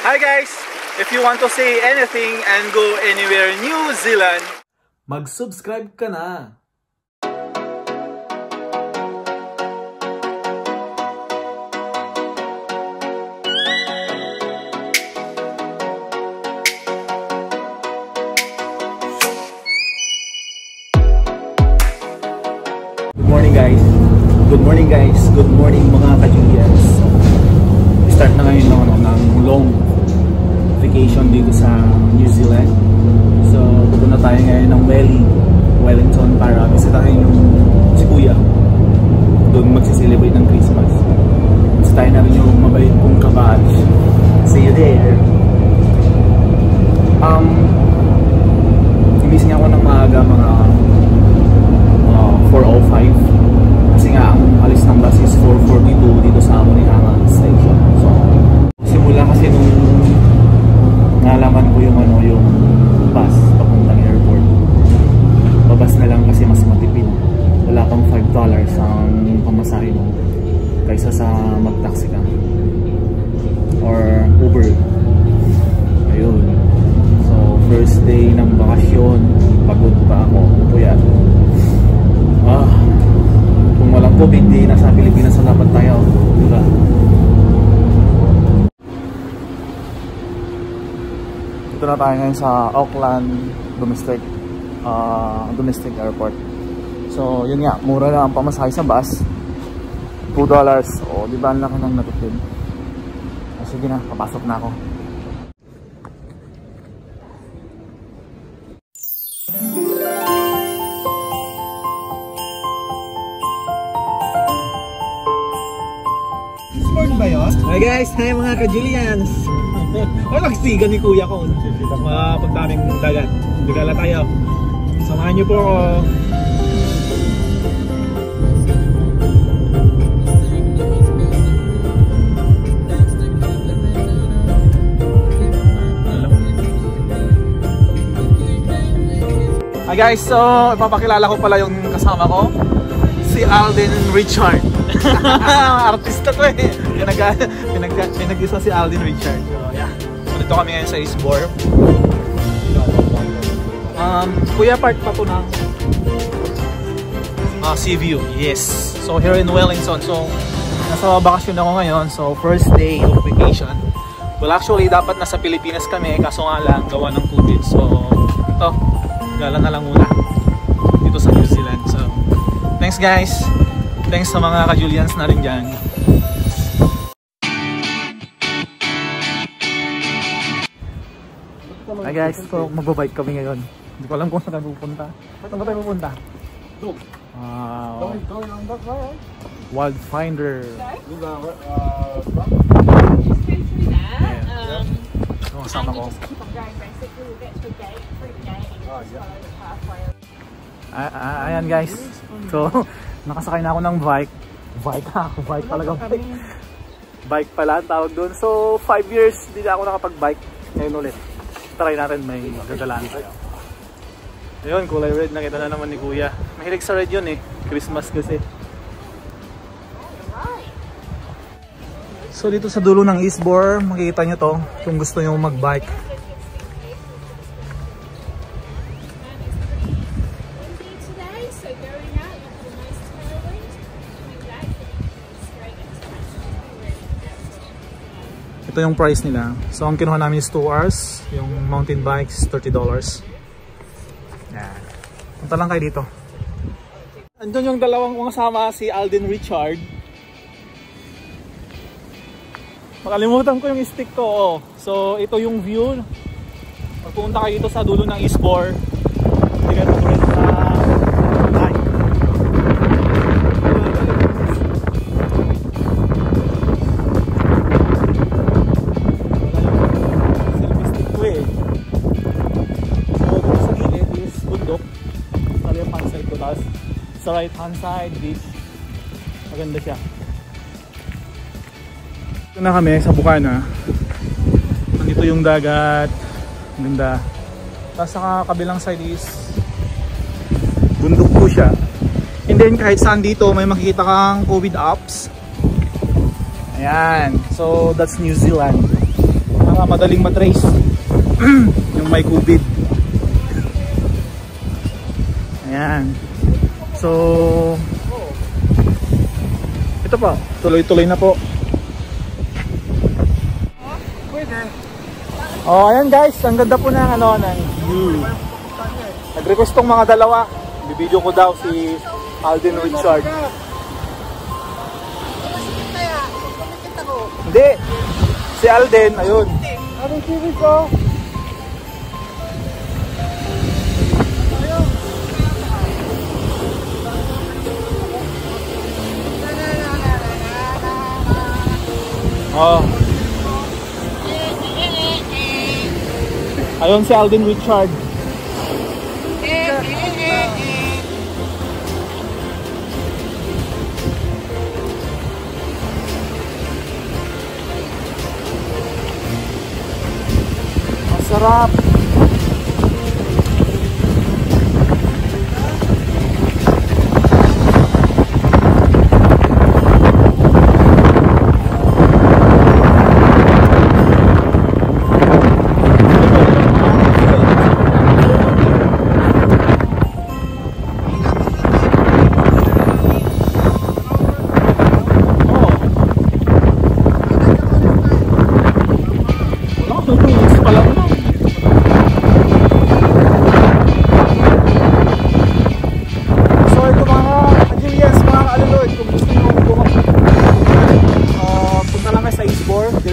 Hi guys! If you want to say anything and go anywhere New Zealand, mag-subscribe ka na! Good morning guys! Good morning guys! Good morning mga ka-Julians! Start na ngayon ng long vacation dito sa New Zealand. So pupunta tayo ngayon ng Wellington para bisitahin yung si Kuya. Doon magsiselebrate ng Christmas. Gusto tayo namin yung mabait kong kabatch. See you there! Gigising ako ng maaga mga 4:05 kasi nga ang alis ng bus is 4:42 dito sa Munihanga Station. So simula kasi nung nalaman ko yung yung bus papuntang airport, babas na lang kasi mas matipid. Wala pang $5 ang pamasahe mo kaysa sa mag-taxi ka or Uber. Ayun. So first day ng bakasyon, pagod pa ako. Puyat. Kung walang COVID, di nasa Pilipinas na dapat tayo, diba? Dito na tayo ngayon sa Auckland Domestic Airport. So yun nga, mura na ang pamasahe sa bus, $2. O diba ang laki ng natipid. Sige na, papasok na ako. Hi guys! Hi mga ka-Julians! Walang siga ni Kuya ko. Pagdaming dagat. Dagala tayo. Samahan niyo po ako. Hi guys! So, ipapakilala ko pala yung kasama ko. Si Alden Richard. Artista to eh. Pinag-isa si Alden Richard. So yeah. Dito kami ngayon sa Eastbourne. Kuya, part pa po ng Seaview. Yes. So here in Wellington. So nasa bakasyon ako ngayon. So first day of vacation. Well actually dapat nasa Pilipinas kami, kaso nga lang gawa ng COVID. So ito, gala na lang muna dito sa New Zealand. So thanks guys. Thanks sa mga ka-Julians na rin dyan. Hi guys, so magbabike kami ngayon. Hindi ko alam kung saan tayo pupunta. Saan ba tayo pupunta? Wildfinder. Ito ang kasama ko. Ayan guys. So nakasakay na ako ng bike. Bike talaga. Bike pala ang tawag doon. So 5 years hindi na ako nakapag-bike. Ngayon ulit. Try natin, may gagalaan tayo. Ayun, kulay red. Nakita na naman ni Kuya. Mahilig sa red yun eh. Christmas kasi. So dito sa dulo ng Eastbourne, makikita nyo to kung gusto nyo mag-bike. Ito yung price nila. So ang kinuha namin is 2 hours. Yung mountain bike is $30. Yan. Punta lang kayo dito. Andun yung dalawang kong kasama, si Alden Richard. Makalimutan ko yung stick ko. Oh. So ito yung view. Magpunta kayo dito sa dulo ng Eastbourne. Hindi kayo tuloy sa bike. Sa right hand side, beach. Maganda siya. Ito na kami sa Bukana. Nandito yung dagat. Ganda. Tapos sa kabilang side is bundok po siya. And then kahit saan dito may makikita kang COVID apps. Ayan. So that's New Zealand. madaling matrace. Yung may COVID. Ayan. So ito po, tuloy-tuloy na po. Oh, ayan guys, ang ganda po ng ano, ng view. Nag-request tong mga dalawa. Bibideo ko daw si Alden Richard. Hindi. Si Alden, ayun. Anong series ko? Oh. Ayun si Alden Richard. Masarap.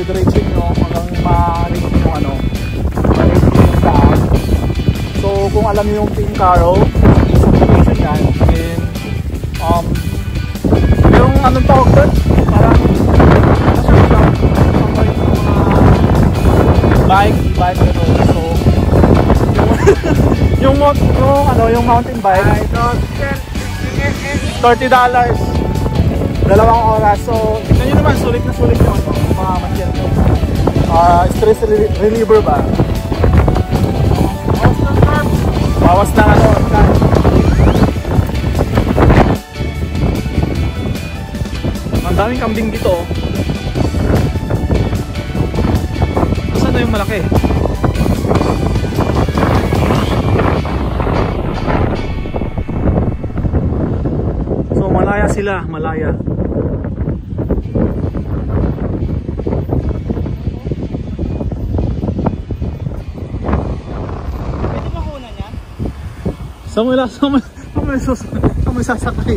Diretso nyo hanggang ma-reach yung ano, ma-reach yung daan. So kung alam nyo yung Team Caro, location yan. And yung anong tawag doon? Parang bike ano. So yung mountain bike $30, dalawang oras. So tignan nyo naman, sulit na sulit yung ano, mga masyal nyo. Stress reliever ba? Bawas ng ano. Ang daming kambing dito. Saan na yung malaki? So malaya sila, malaya. Saan mo sasakay?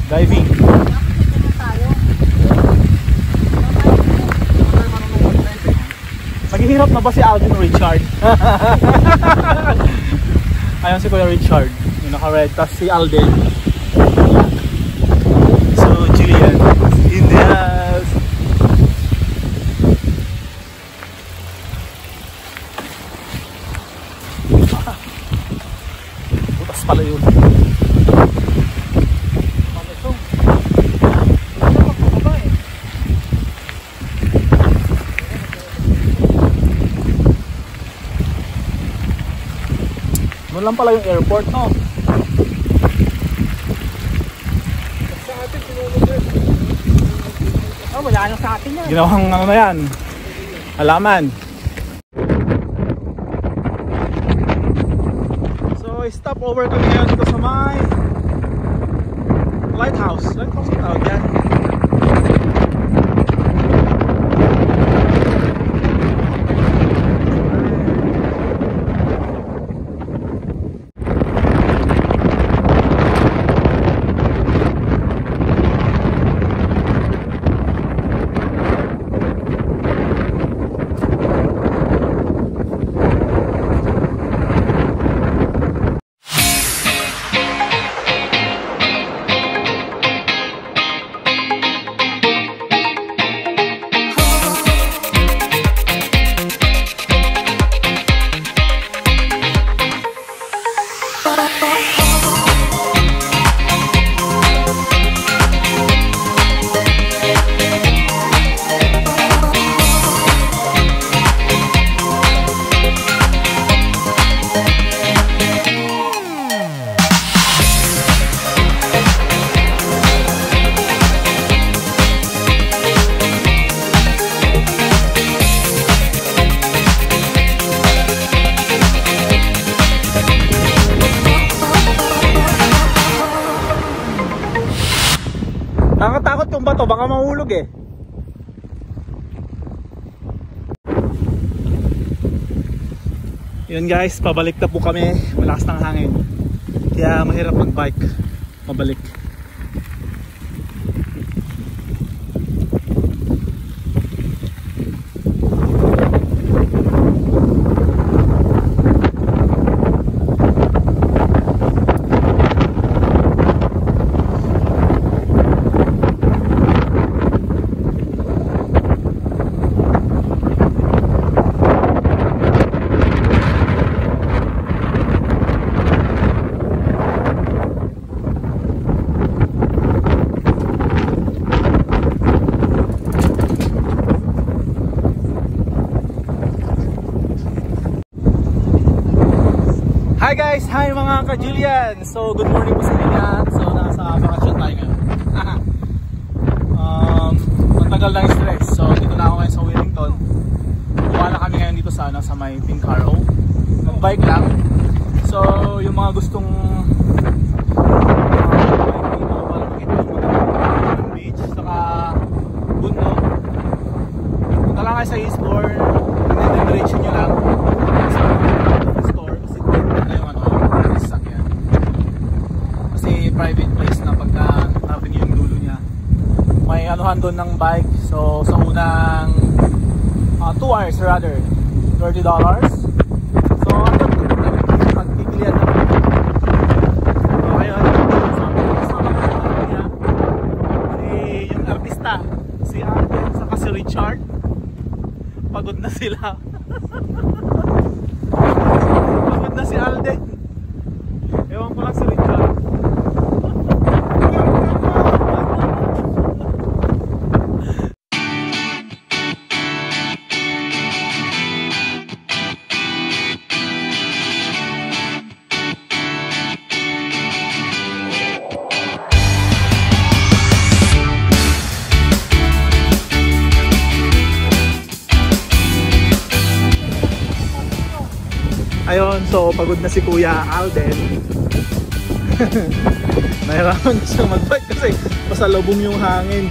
Diving. Naghihirap na ba si Alden Richard? Ayun si Kuya Richard, yung naka-red, tapos si Alden. So Julian in the house. Butas pala yun. Doon lang pala yung airport, no? Sa atin, sinunod. Oh, wala na sa atin yan. Ginawang ano na yan. Halaman. So, stop over kami ngayon dito sa may lighthouse. Lighthouse yung tawag yan. to, baka mahulog eh. Yun guys, pabalik na po kami. Malakas ng hangin, kaya mahirap mag-bike pabalik. Hi guys! Hi mga ka-Julian! So good morning po sa inyo. So nasa bakasyon tayo ngayon. Matagal lang yung stress. So dito na ako ngayon sa Wellington. Buka na kami ngayon dito sa may Pink Arrow. Nag-bike lang. So yung mga gustong beach saka bundok, punta lang kayo sa Eastbourne. Diretso nyo lang private place na pagka avenue yung dulo niya. May anuhan doon ng bike. So sa unang 2 hours rather, $30. So magpipilian na. So ayun, kasama niya yung artista, si Alden saka si Richard. Pagod na sila. Pagod na si Alden. Ewan ko lang si Richard. Ayun, so pagod na si Kuya Alden. Nahirapan siya mag-bike kasi pasalubong yung hangin.